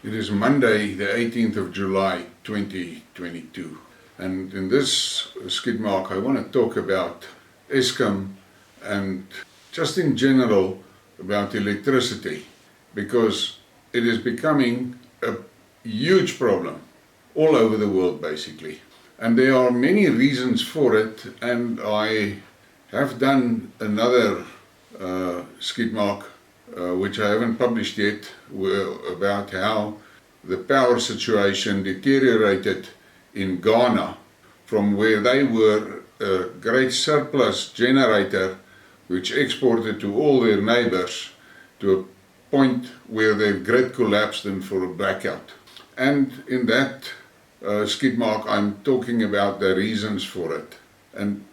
It is Monday, the 18th of July 2022, and in this Skidmark I want to talk about ESCOM and just in general about electricity, because it is becoming a huge problem all over the world basically, and there are many reasons for it, and I have done another Skidmark which I haven't published yet, about how the power situation deteriorated in Ghana from where they were a great surplus generator which exported to all their neighbors to a point where their grid collapsed and for a blackout. And in that Skidmark I'm talking about the reasons for it. And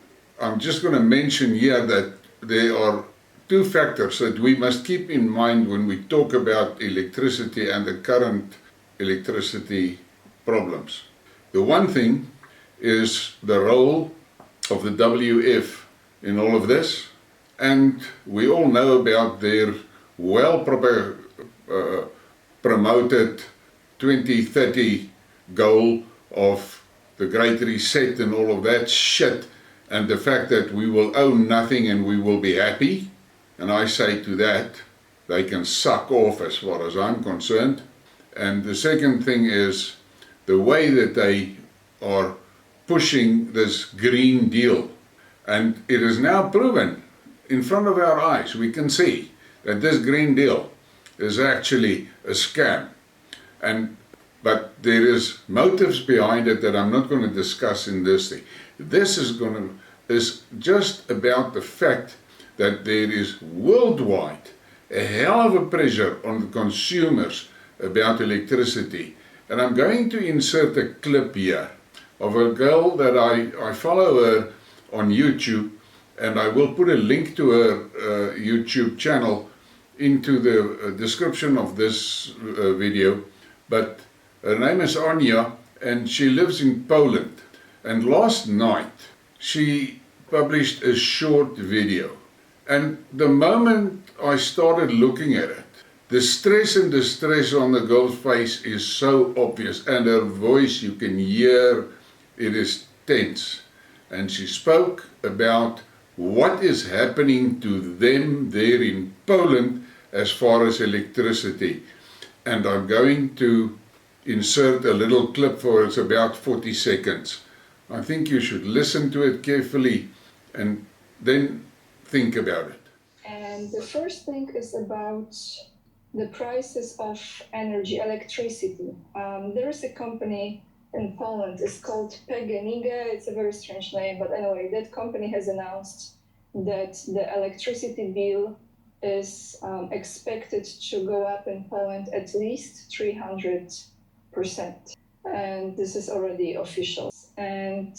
I'm just going to mention here that there are two factors that we must keep in mind when we talk about electricity and the current electricity problems. The one thing is the role of the WF in all of this, and we all know about their promoted 2030 goal of the Great Reset and all of that shit, and the fact that we will own nothing and we will be happy. And I say to that, they can suck off as far as I'm concerned. And the second thing is the way that they are pushing this Green Deal. And it is now proven in front of our eyes. We can see that this Green Deal is actually a scam. But there is motives behind it that I'm not going to discuss in this thing. This is just about the fact that there is worldwide a hell of a pressure on the consumers about electricity. And I'm going to insert a clip here of a girl that I follow her on YouTube, and I will put a link to her YouTube channel into the description of this video. But her name is Anya, and she lives in Poland. And last night she published a short video. And the moment I started looking at it, the stress and distress on the girl's face is so obvious, and her voice, you can hear it is tense. And she spoke about what is happening to them there in Poland as far as electricity. And I'm going to insert a little clip for it. It's about 40 seconds. I think you should listen to it carefully and then think about it. And the first thing is about the prices of energy, electricity. There is a company in Poland, it's called PGNiG. It's a very strange name, but anyway, that company has announced that the electricity bill is expected to go up in Poland at least 300%. And this is already official. And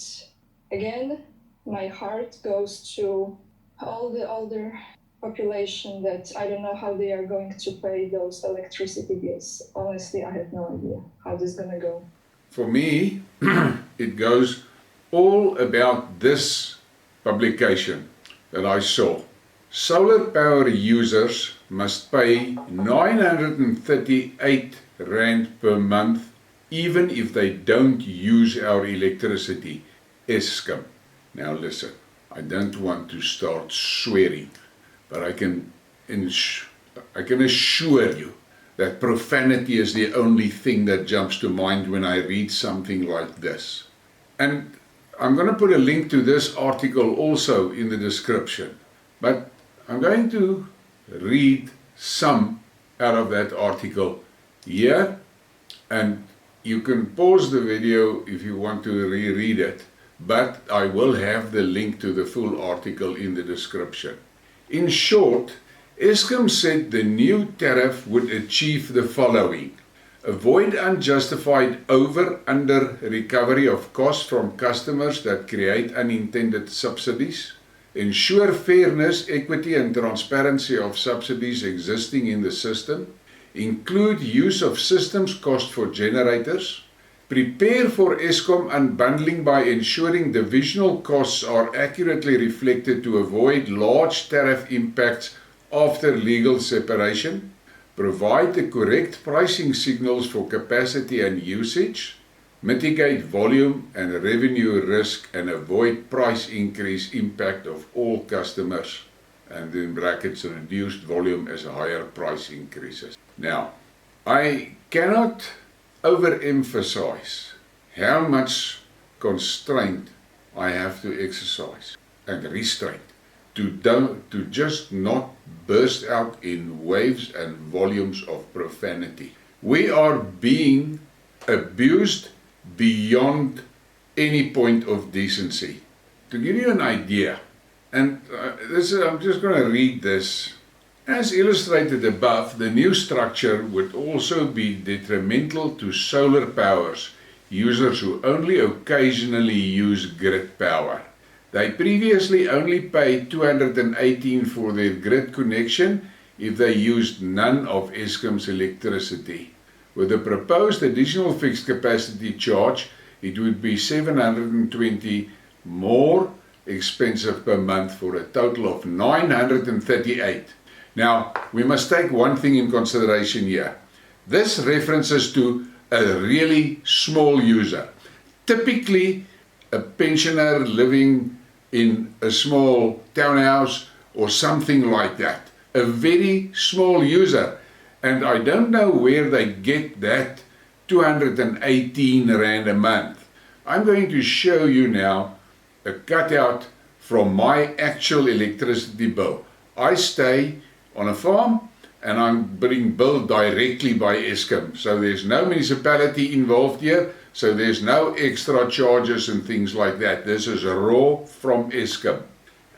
again, my heart goes to all the older population that I don't know how they are going to pay those electricity bills. Honestly, I have no idea how this is going to go. For me, it goes all about this publication that I saw. Solar power users must pay 938 Rand per month even if they don't use our electricity. ESCOM. Now listen, I don't want to start swearing, but I can assure you that profanity is the only thing that jumps to mind when I read something like this. And I'm going to put a link to this article also in the description, but I'm going to read some out of that article here, and you can pause the video if you want to reread it, but I will have the link to the full article in the description. In short, ESCOM said the new tariff would achieve the following: avoid unjustified over-under recovery of costs from customers that create unintended subsidies, ensure fairness, equity and transparency of subsidies existing in the system, include use of systems cost for generators, prepare for ESCOM unbundling by ensuring divisional costs are accurately reflected to avoid large tariff impacts after legal separation, provide the correct pricing signals for capacity and usage, mitigate volume and revenue risk, and avoid price increase impact of all customers, and in brackets reduced volume as higher price increases. Now, I cannot overemphasize how much constraint I have to exercise and restraint to just not burst out in waves and volumes of profanity. We are being abused beyond any point of decency. To give you an idea, and I'm just going to read this. As illustrated above, the new structure would also be detrimental to solar powers users who only occasionally use grid power. They previously only paid $218 for their grid connection if they used none of ESCOM's electricity. With the proposed additional fixed capacity charge, it would be $720 more expensive per month for a total of $938. Now, we must take one thing in consideration here. This references to a really small user. Typically, a pensioner living in a small townhouse or something like that. A very small user. And I don't know where they get that 218 Rand a month. I'm going to show you now a cutout from my actual electricity bill. I stay on a farm and I'm being billed directly by ESCOM. So there's no municipality involved here, so there's no extra charges and things like that. This is raw from ESCOM.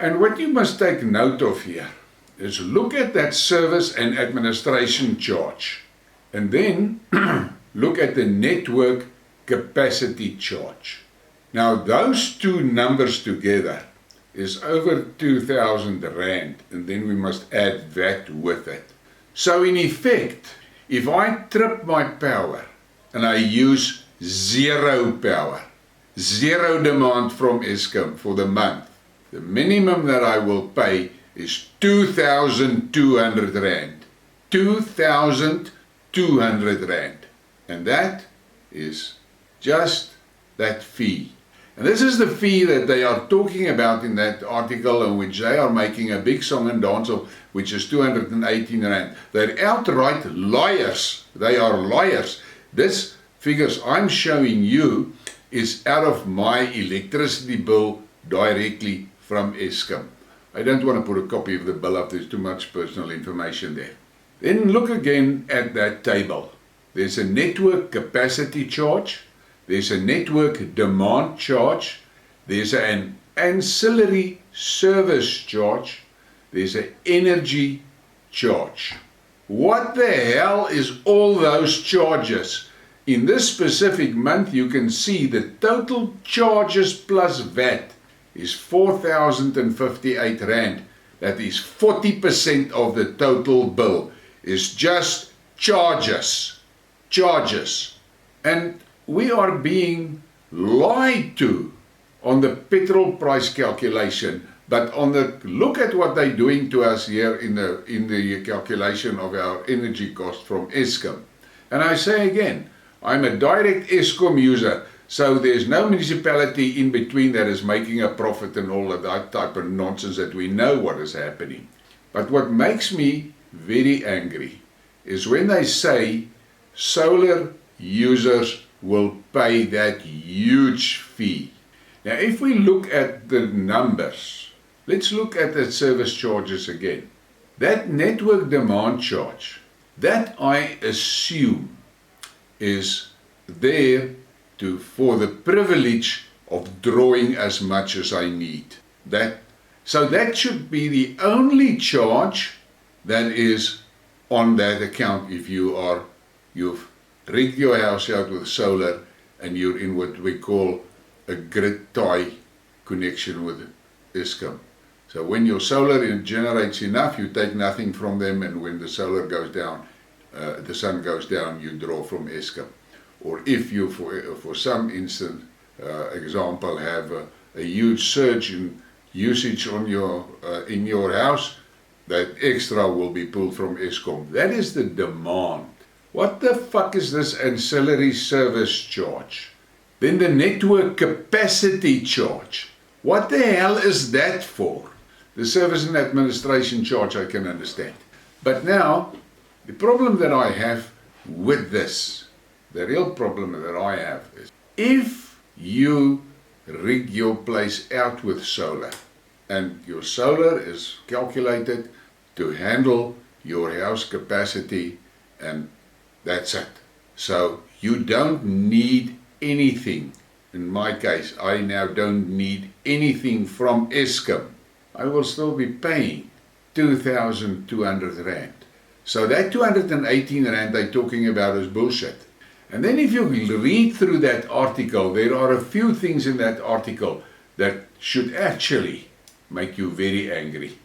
And what you must take note of here is look at that service and administration charge. And then look at the network capacity charge. Now those two numbers together is over 2,000 Rand, and then we must add VAT with it. So in effect, if I trip my power and I use zero power, zero demand from ESCOM for the month, the minimum that I will pay is 2,200 Rand. 2,200 Rand. And that is just that fee. And this is the fee that they are talking about in that article, in which they are making a big song and dance of, which is 218 Rand. They're outright liars. They are liars. This figures I'm showing you is out of my electricity bill directly from ESCOM. I don't want to put a copy of the bill up, there's too much personal information there. Then look again at that table. There's a network capacity charge. There's a network demand charge, there's an ancillary service charge, there's an energy charge. What the hell is all those charges? In this specific month you can see the total charges plus VAT is 4,058 Rand. That is 40% of the total bill is just charges. Charges. And we are being lied to on the petrol price calculation, but on the look at what they're doing to us here in the calculation of our energy cost from ESCOM. And I say again, I'm a direct ESCOM user, so there's no municipality in between that is making a profit and all of that type of nonsense that we know what is happening. But what makes me very angry is when they say solar users will pay that huge fee. Now if we look at the numbers, let's look at the service charges again. That network demand charge, that I assume is there for the privilege of drawing as much as I need. So that should be the only charge that is on that account if you've rigged your house out with solar and you're in what we call a grid tie connection with ESCOM. So when your solar generates enough, you take nothing from them, and when the solar goes down, the sun goes down, you draw from ESCOM. Or if you, for some instance, example, have a huge surge in usage on in your house, that extra will be pulled from ESCOM. That is the demand. What the fuck is this ancillary service charge? Then the network capacity charge. What the hell is that for? The service and administration charge I can understand. But now, the problem that I have with this, the real problem that I have is, if you rig your place out with solar, and your solar is calculated to handle your house capacity, and that's it. So you don't need anything. In my case, I now don't need anything from ESCOM. I will still be paying 2,200 Rand. So that 218 Rand they're talking about is bullshit. And then if you read through that article, there are a few things in that article that should actually make you very angry.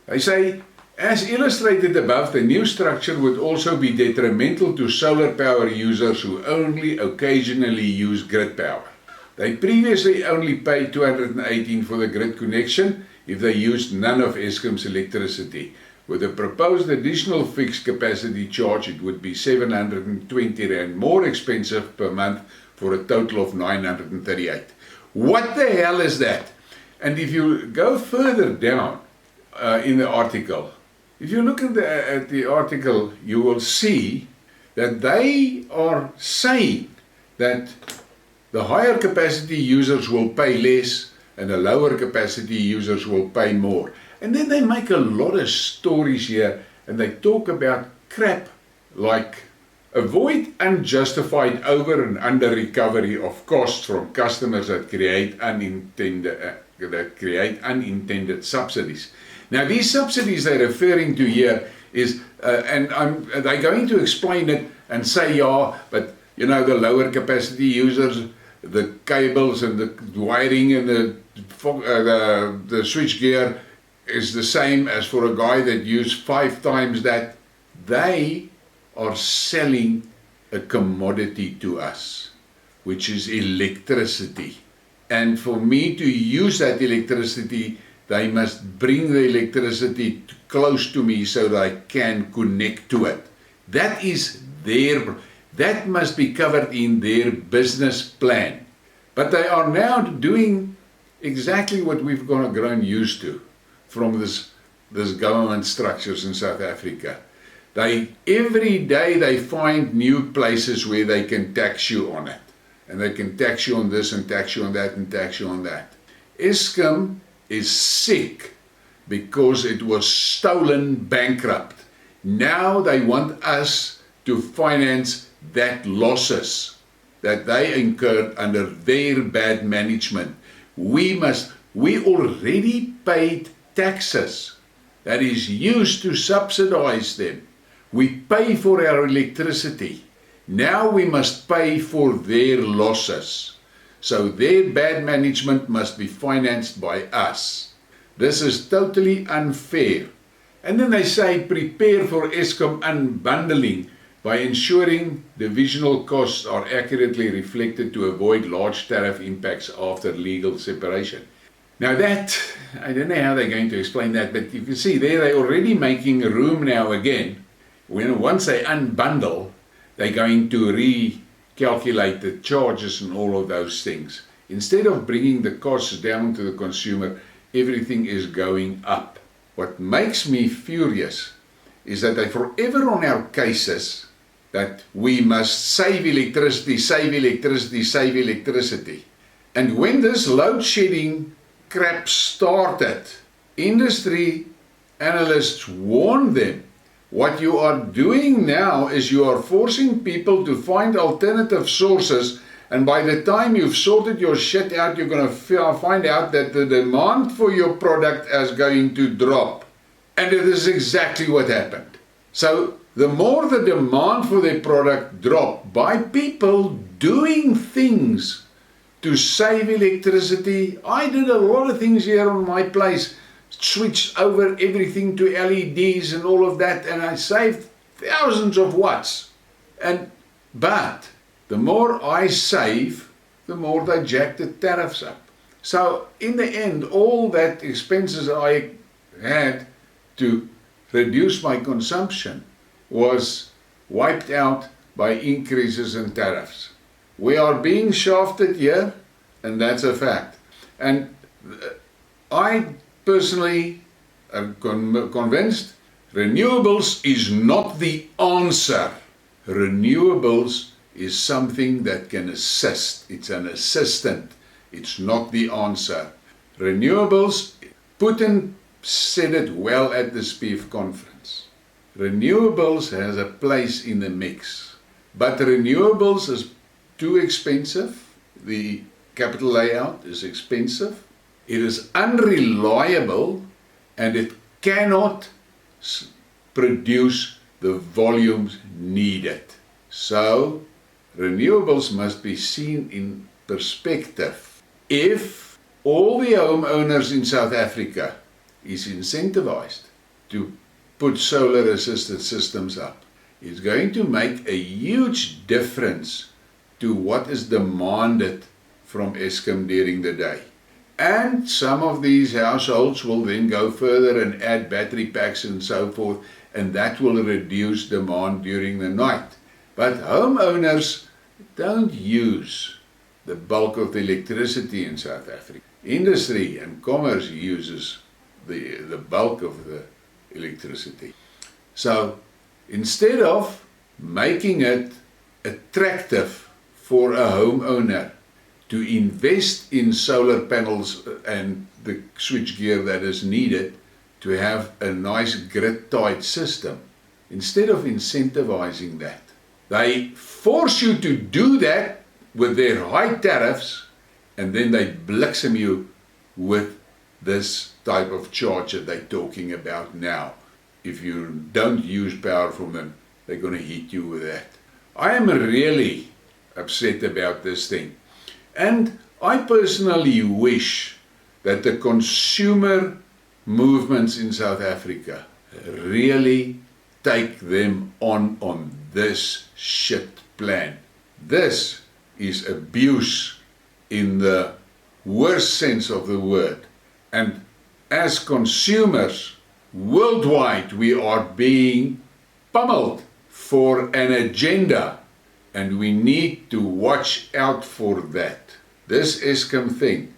They say, as illustrated above, the new structure would also be detrimental to solar power users who only occasionally use grid power. They previously only paid 218 for the grid connection if they used none of ESCOM's electricity. With a proposed additional fixed capacity charge, it would be 720 Rand more expensive per month for a total of 938. What the hell is that? And if you go further down in the article, if you look at the article, you will see that they are saying that the higher capacity users will pay less and the lower capacity users will pay more. And then they make a lot of stories here and they talk about crap like avoid unjustified over and under recovery of costs from customers that create unintended subsidies. Now these subsidies they're referring to here is, they're going to explain it and say, yeah, but you know, the lower capacity users, the cables and the wiring and the switch gear is the same as for a guy that used 5 times that. They are selling a commodity to us, which is electricity. And for me to use that electricity, they must bring the electricity close to me so that I can connect to it. That is that must be covered in their business plan. But they are now doing exactly what we've grown used to from this government structures in South Africa. Every day they find new places where they can tax you on it. And they can tax you on this and tax you on that and tax you on that. ESCOM is sick because it was stolen bankrupt. Now they want us to finance that losses that they incurred under their bad management. We already paid taxes that is used to subsidize them. We pay for our electricity. Now we must pay for their losses. So their bad management must be financed by us. This is totally unfair. And then they say prepare for ESCOM unbundling by ensuring divisional costs are accurately reflected to avoid large tariff impacts after legal separation. Now that, I don't know how they're going to explain that, but you can see there they're already making room now again. Once they unbundle, they're going to recalculate the charges and all of those things. Instead of bringing the costs down to the consumer, everything is going up. What makes me furious is that they're forever on our cases that we must save electricity, save electricity, save electricity. And when this load shedding crap started, industry analysts warned them, what you are doing now is you are forcing people to find alternative sources, and by the time you've sorted your shit out, you're going to find out that the demand for your product is going to drop. And it is exactly what happened. So the more the demand for their product dropped by people doing things to save electricity. I did a lot of things here on my place, switched over everything to LEDs and all of that, and I saved thousands of watts. But the more I save, the more they jack the tariffs up. So in the end, all that expenses I had to reduce my consumption was wiped out by increases in tariffs. We are being shafted here, and that's a fact. And I personally am convinced renewables is not the answer. Renewables is something that can assist. It's an assistant. It's not the answer. Renewables, Putin said it well at the SPIEF conference. Renewables has a place in the mix. But renewables is too expensive. The capital layout is expensive. It is unreliable, and it cannot produce the volumes needed. So, renewables must be seen in perspective. If all the homeowners in South Africa is incentivized to put solar assisted systems up, it's going to make a huge difference to what is demanded from ESCOM during the day. And some of these households will then go further and add battery packs and so forth, and that will reduce demand during the night. But homeowners don't use the bulk of the electricity in South Africa. Industry and commerce uses the bulk of the electricity. So instead of making it attractive for a homeowner to invest in solar panels and the switchgear that is needed to have a nice grid-tied system, instead of incentivizing that, they force you to do that with their high tariffs, and then they bliksem you with this type of charge that they're talking about now. If you don't use power from them, they're going to hit you with that. I am really upset about this thing. And I personally wish that the consumer movements in South Africa really take them on this shit plan. This is abuse in the worst sense of the word. And as consumers worldwide, we are being pummeled for an agenda, and we need to watch out for that. This ESCOM thing,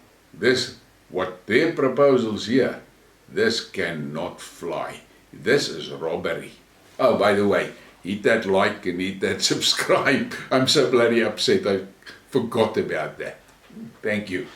what their proposals here, this cannot fly. This is robbery. Oh, by the way, hit that like and hit that subscribe. I'm so bloody upset I forgot about that. Thank you.